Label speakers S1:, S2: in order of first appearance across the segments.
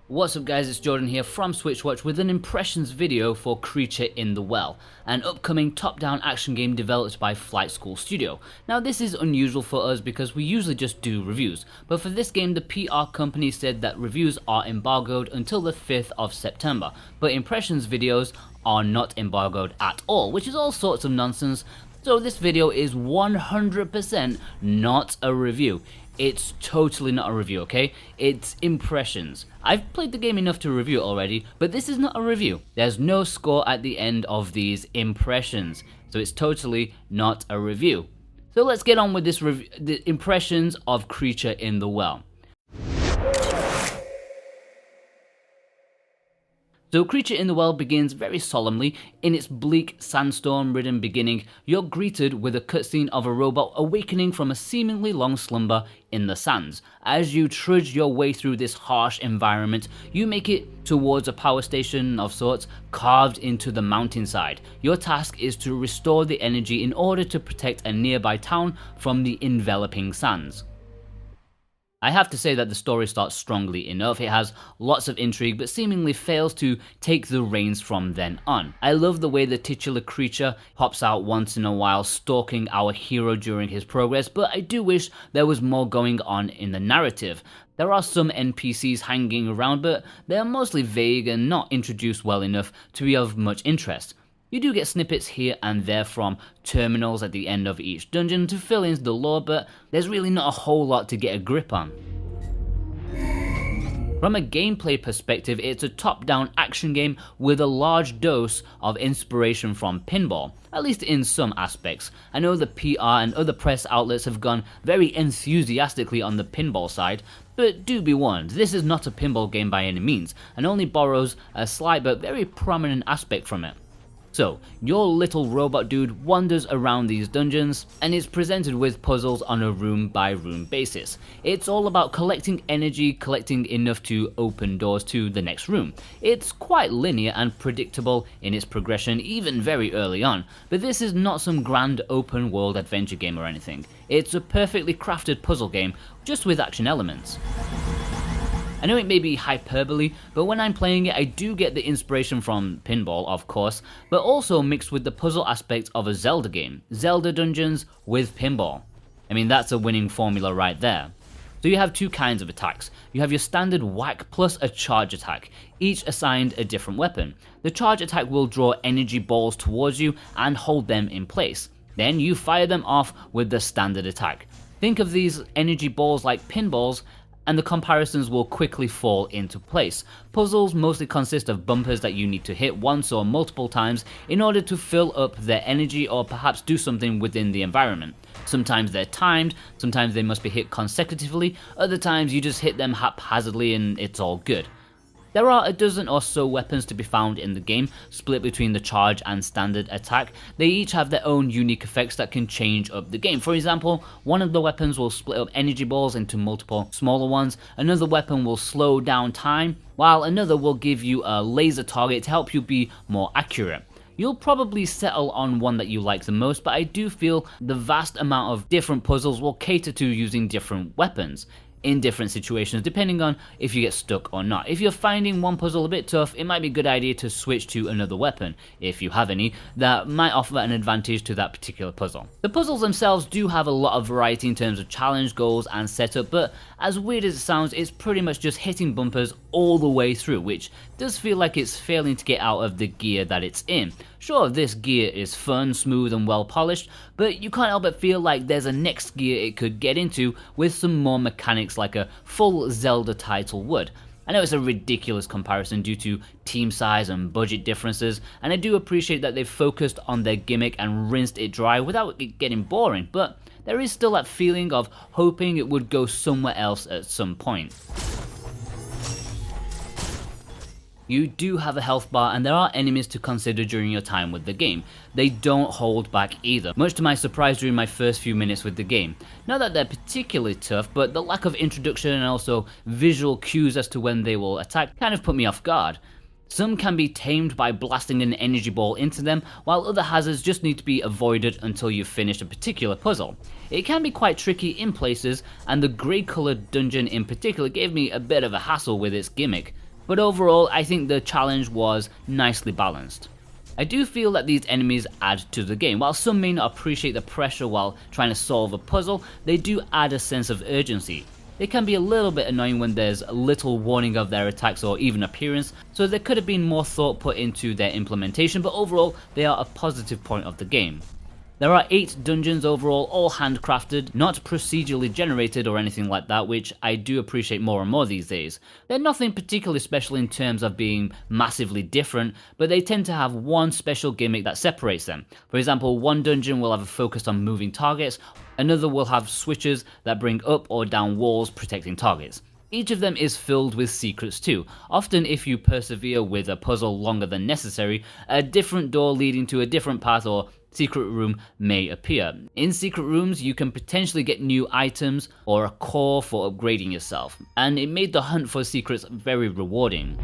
S1: What's up guys, it's Jordan here from SwitchWatch with an impressions video for Creature in the Well, an upcoming top-down action game developed by Flight School Studio. Now this is unusual for us because we usually just do reviews, but for this game the PR company said that reviews are embargoed until the 5th of September, but impressions videos are not embargoed at all, which is all sorts of nonsense. So this video is 100% not a review. It's totally not a review, okay? It's impressions. I've played the game enough to review it already, but this is not a review. There's no score at the end of these impressions, so it's totally not a review. So let's get on with this the impressions of Creature in the Well. So Creature in the Well begins very solemnly. In its bleak, sandstorm-ridden beginning, you're greeted with a cutscene of a robot awakening from a seemingly long slumber in the sands. As you trudge your way through this harsh environment, you make it towards a power station of sorts carved into the mountainside. Your task is to restore the energy in order to protect a nearby town from the enveloping sands. I have to say that the story starts strongly enough. It has lots of intrigue but seemingly fails to take the reins from then on. I love the way the titular creature pops out once in a while stalking our hero during his progress, but I do wish there was more going on in the narrative. There are some NPCs hanging around, but they are mostly vague and not introduced well enough to be of much interest. You do get snippets here and there from terminals at the end of each dungeon to fill in the lore, but there's really not a whole lot to get a grip on. From a gameplay perspective, it's a top-down action game with a large dose of inspiration from Pinball, at least in some aspects. I know the PR and other press outlets have gone very enthusiastically on the Pinball side, but do be warned, this is not a pinball game by any means, and only borrows a slight but very prominent aspect from it. So, your little robot dude wanders around these dungeons and is presented with puzzles on a room by room basis. It's all about collecting energy, collecting enough to open doors to the next room. It's quite linear and predictable in its progression even very early on, but this is not some grand open world adventure game or anything. It's a perfectly crafted puzzle game just with action elements. I know it may be hyperbole, but when I'm playing it I do get the inspiration from Pinball, of course, but also mixed with the puzzle aspect of a Zelda game. Zelda dungeons with pinball. I mean, that's a winning formula right there. So you have two kinds of attacks. You have your standard whack plus a charge attack, each assigned a different weapon. The charge attack will draw energy balls towards you and hold them in place. Then you fire them off with the standard attack. Think of these energy balls like pinballs, and the comparisons will quickly fall into place. Puzzles mostly consist of bumpers that you need to hit once or multiple times in order to fill up their energy or perhaps do something within the environment. Sometimes they're timed, sometimes they must be hit consecutively, other times you just hit them haphazardly and it's all good. There are a dozen or so weapons to be found in the game, split between the charge and standard attack. They each have their own unique effects that can change up the game. For example, one of the weapons will split up energy balls into multiple smaller ones, another weapon will slow down time, while another will give you a laser target to help you be more accurate. You'll probably settle on one that you like the most, but I do feel the vast amount of different puzzles will cater to using different weapons in different situations, depending on if you get stuck or not. If you're finding one puzzle a bit tough, it might be a good idea to switch to another weapon, if you have any, that might offer an advantage to that particular puzzle. The puzzles themselves do have a lot of variety in terms of challenge, goals, and setup, but as weird as it sounds, it's pretty much just hitting bumpers all the way through, which does feel like it's failing to get out of the gear that it's in. Sure, this gear is fun, smooth, and well polished, but you can't help but feel like there's a next gear it could get into with some more mechanics like a full Zelda title would. I know it's a ridiculous comparison due to team size and budget differences, and I do appreciate that they've focused on their gimmick and rinsed it dry without it getting boring, but there is still that feeling of hoping it would go somewhere else at some point. You do have a health bar and there are enemies to consider during your time with the game. They don't hold back either, much to my surprise during my first few minutes with the game. Not that they're particularly tough, but the lack of introduction and also visual cues as to when they will attack kind of put me off guard. Some can be tamed by blasting an energy ball into them, while other hazards just need to be avoided until you've finished a particular puzzle. It can be quite tricky in places, and the grey coloured dungeon in particular gave me a bit of a hassle with its gimmick. but overall I think the challenge was nicely balanced. I do feel that these enemies add to the game. While some may not appreciate the pressure while trying to solve a puzzle, they do add a sense of urgency. They can be a little bit annoying when there's little warning of their attacks or even appearance, so there could have been more thought put into their implementation, but overall they are a positive point of the game. There are 8 dungeons overall, all handcrafted, not procedurally generated or anything like that, which I do appreciate more and more these days. They're nothing particularly special in terms of being massively different, but they tend to have one special gimmick that separates them. For example, one dungeon will have a focus on moving targets, another will have switches that bring up or down walls protecting targets. Each of them is filled with secrets too. Often if you persevere with a puzzle longer than necessary, a different door leading to a different path or secret room may appear. In secret rooms you can potentially get new items or a core for upgrading yourself, and it made the hunt for secrets very rewarding.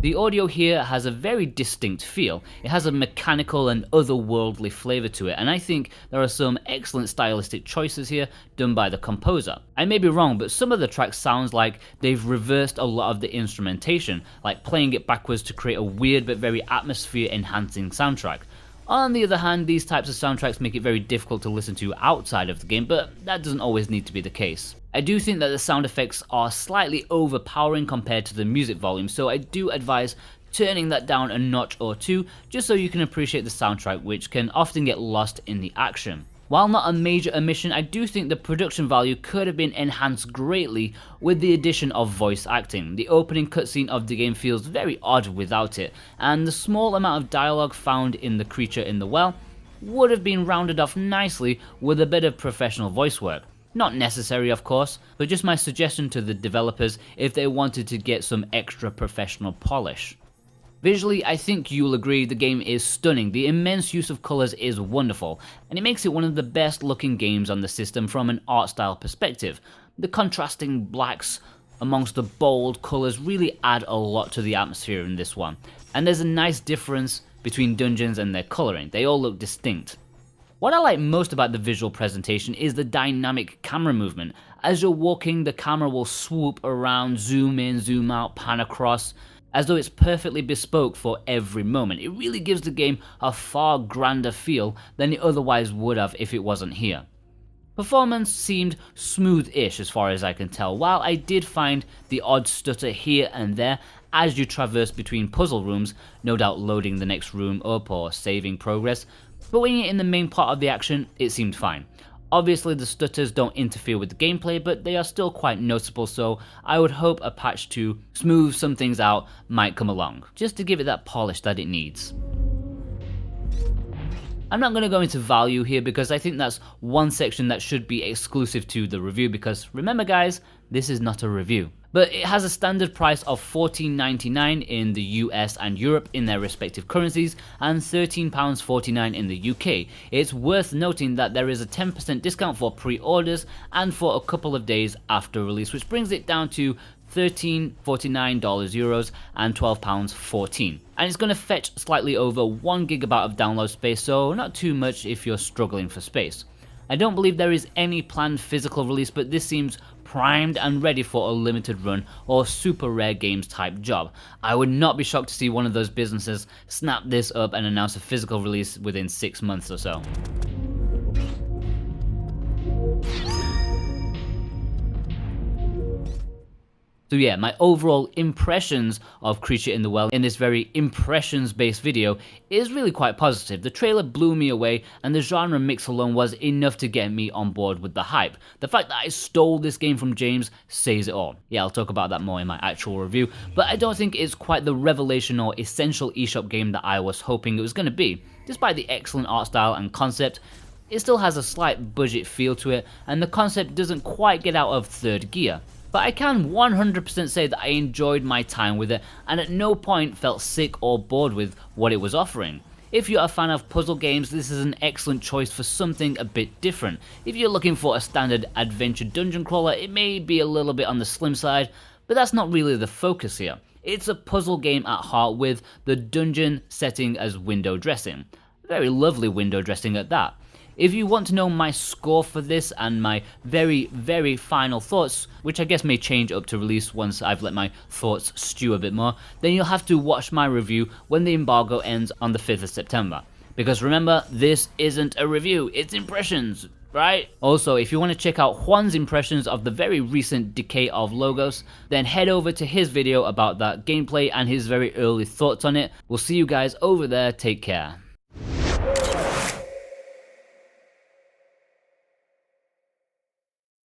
S1: The audio here has a very distinct feel. It has a mechanical and otherworldly flavour to it, and I think there are some excellent stylistic choices here done by the composer. I may be wrong, but some of the tracks sounds like they've reversed a lot of the instrumentation, like playing it backwards to create a weird but very atmosphere enhancing soundtrack. On the other hand, these types of soundtracks make it very difficult to listen to outside of the game, but that doesn't always need to be the case. I do think that the sound effects are slightly overpowering compared to the music volume, so I do advise turning that down a notch or two, just so you can appreciate the soundtrack, which can often get lost in the action. While not a major omission, I do think the production value could have been enhanced greatly with the addition of voice acting. The opening cutscene of the game feels very odd without it, and the small amount of dialogue found in The Creature in the Well would have been rounded off nicely with a bit of professional voice work. Not necessary of course, but just my suggestion to the developers if they wanted to get some extra professional polish. Visually, I think you'll agree the game is stunning. The immense use of colours is wonderful, and it makes it one of the best looking games on the system from an art style perspective. The contrasting blacks amongst the bold colours really add a lot to the atmosphere in this one, and there's a nice difference between dungeons and their colouring. They all look distinct. What I like most about the visual presentation is the dynamic camera movement. As you're walking, the camera will swoop around, zoom in, zoom out, pan across, as though it's perfectly bespoke for every moment. It really gives the game a far grander feel than it otherwise would have if it wasn't here. Performance seemed smooth-ish as far as I can tell, while I did find the odd stutter here and there as you traverse between puzzle rooms, no doubt loading the next room up or saving progress, but when you're in the main part of the action, it seemed fine. Obviously the stutters don't interfere with the gameplay, but they are still quite noticeable, so I would hope a patch to smooth some things out might come along, just to give it that polish that it needs. I'm not going to go into value here because I think that's one section that should be exclusive to the review, because remember guys, this is not a review. But it has a standard price of $14.99 in the US and Europe in their respective currencies, and £13.49 in the UK. It's worth noting that there is a 10% discount for pre-orders and for a couple of days after release, which brings it down to $13.49 euros and £12.14. And it's going to fetch slightly over 1 gigabyte of download space, so not too much if you're struggling for space. I don't believe there is any planned physical release, but this seems primed and ready for a limited run or super rare games type job. I would not be shocked to see one of those businesses snap this up and announce a physical release within 6 months or so. So yeah, my overall impressions of Creature in the Well in this very impressions-based video is really quite positive. The trailer blew me away, and the genre mix alone was enough to get me on board with the hype. The fact that I stole this game from James says it all. Yeah, I'll talk about that more in my actual review, but I don't think it's quite the revelation or essential eShop game that I was hoping it was going to be. Despite the excellent art style and concept, it still has a slight budget feel to it, and the concept doesn't quite get out of third gear. But I can 100% say that I enjoyed my time with it and at no point felt sick or bored with what it was offering. If you're a fan of puzzle games, this is an excellent choice for something a bit different. If you're looking for a standard adventure dungeon crawler, it may be a little bit on the slim side, but that's not really the focus here. It's a puzzle game at heart with the dungeon setting as window dressing. Very lovely window dressing at that. If you want to know my score for this and my very final thoughts, which I guess may change up to release once I've let my thoughts stew a bit more, then you'll have to watch my review when the embargo ends on the 5th of September. Because remember, this isn't a review, it's impressions, right? Also, if you want to check out Juan's impressions of the very recent decay of logos, then head over to his video about that gameplay and his very early thoughts on it. We'll see you guys over there, take care.